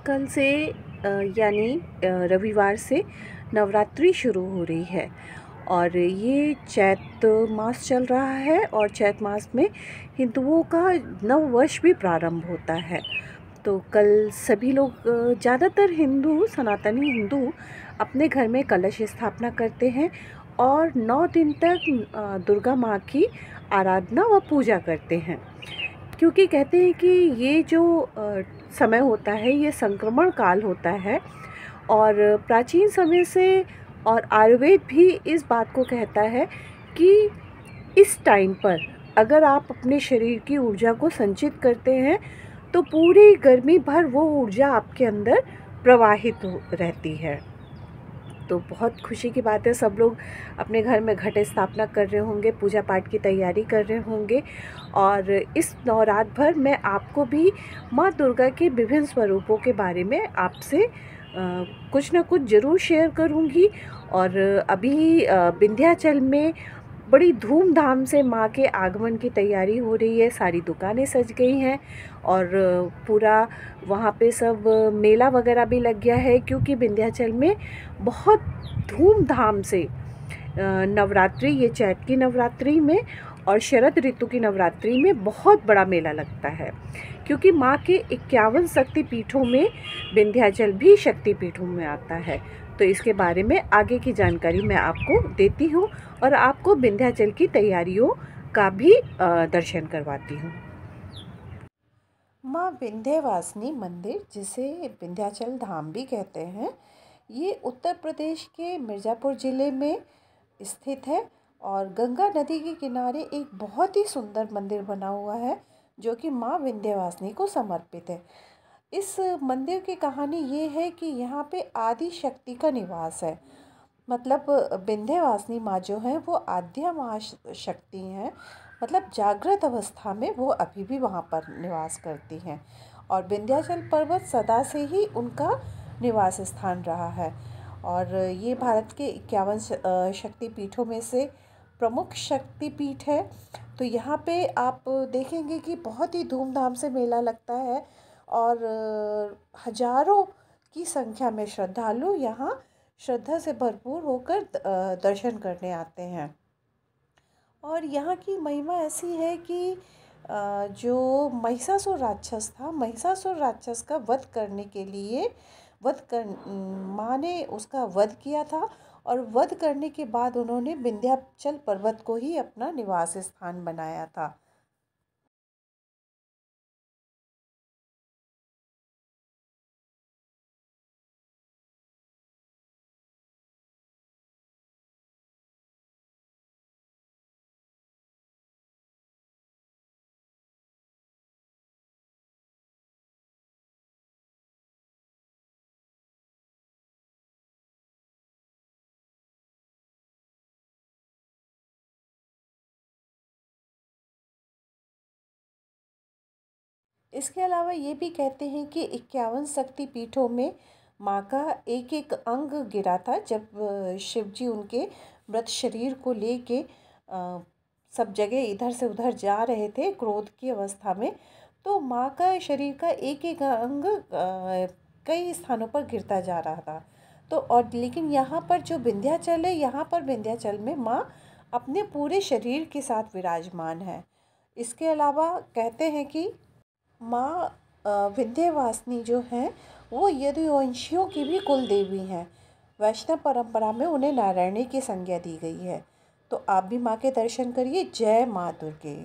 कल से यानी रविवार से नवरात्रि शुरू हो रही है और ये चैत मास चल रहा है और चैत मास में हिंदुओं का नव वर्ष भी प्रारंभ होता है। तो कल सभी लोग ज़्यादातर हिंदू सनातनी हिंदू अपने घर में कलश स्थापना करते हैं और 9 दिन तक दुर्गा माँ की आराधना व पूजा करते हैं, क्योंकि कहते हैं कि ये जो समय होता है ये संक्रमण काल होता है। और प्राचीन समय से और आयुर्वेद भी इस बात को कहता है कि इस टाइम पर अगर आप अपने शरीर की ऊर्जा को संचित करते हैं तो पूरी गर्मी भर वो ऊर्जा आपके अंदर प्रवाहित रहती है। तो बहुत खुशी की बात है, सब लोग अपने घर में घट स्थापना कर रहे होंगे, पूजा पाठ की तैयारी कर रहे होंगे। और इस नवरात्र भर मैं आपको भी माँ दुर्गा के विभिन्न स्वरूपों के बारे में आपसे कुछ ना कुछ ज़रूर शेयर करूँगी। और अभी विंध्याचल में बड़ी धूमधाम से माँ के आगमन की तैयारी हो रही है, सारी दुकानें सज गई हैं और पूरा वहाँ पे सब मेला वगैरह भी लग गया है, क्योंकि विंध्याचल में बहुत धूमधाम से नवरात्रि, ये चैत की नवरात्रि में और शरद ऋतु की नवरात्रि में बहुत बड़ा मेला लगता है, क्योंकि माँ के 51 शक्तिपीठों में विंध्याचल भी शक्तिपीठों में आता है। तो इसके बारे में आगे की जानकारी मैं आपको देती हूँ और आपको विंध्याचल की तैयारियों का भी दर्शन करवाती हूँ। माँ विंध्यवासिनी मंदिर, जिसे विंध्याचल धाम भी कहते हैं, ये उत्तर प्रदेश के मिर्ज़ापुर ज़िले में स्थित है और गंगा नदी के किनारे एक बहुत ही सुंदर मंदिर बना हुआ है जो कि माँ विंध्यवासिनी को समर्पित है। इस मंदिर की कहानी ये है कि यहाँ पे आदि शक्ति का निवास है। मतलब विंध्यवासिनी माँ जो है वो आद्या माँ शक्ति हैं, मतलब जागृत अवस्था में वो अभी भी वहाँ पर निवास करती हैं और विंध्याचल पर्वत सदा से ही उनका निवास स्थान रहा है। और ये भारत के 51 शक्तिपीठों में से प्रमुख शक्तिपीठ है। तो यहाँ पे आप देखेंगे कि बहुत ही धूमधाम से मेला लगता है और हजारों की संख्या में श्रद्धालु यहाँ श्रद्धा से भरपूर होकर दर्शन करने आते हैं। और यहाँ की महिमा ऐसी है कि जो महिषासुर राक्षस था, महिषासुर राक्षस का वध करने के लिए माँ ने उसका वध किया था और वध करने के बाद उन्होंने विंध्याचल पर्वत को ही अपना निवास स्थान बनाया था। इसके अलावा ये भी कहते हैं कि 51 शक्तिपीठों में माँ का एक एक अंग गिरा था जब शिव जी उनके मृत शरीर को लेके सब जगह इधर से उधर जा रहे थे क्रोध की अवस्था में। तो माँ का शरीर का एक एक अंग कई स्थानों पर गिरता जा रहा था। तो और लेकिन यहाँ पर जो विंध्याचल है, यहाँ पर विंध्याचल में माँ अपने पूरे शरीर के साथ विराजमान है। इसके अलावा कहते हैं कि माँ विंध्यवासिनी जो हैं वो यदुवंशियों की भी कुल देवी हैं। वैष्णव परंपरा में उन्हें नारायणी की संज्ञा दी गई है। तो आप भी माँ के दर्शन करिए। जय माँ दुर्गे।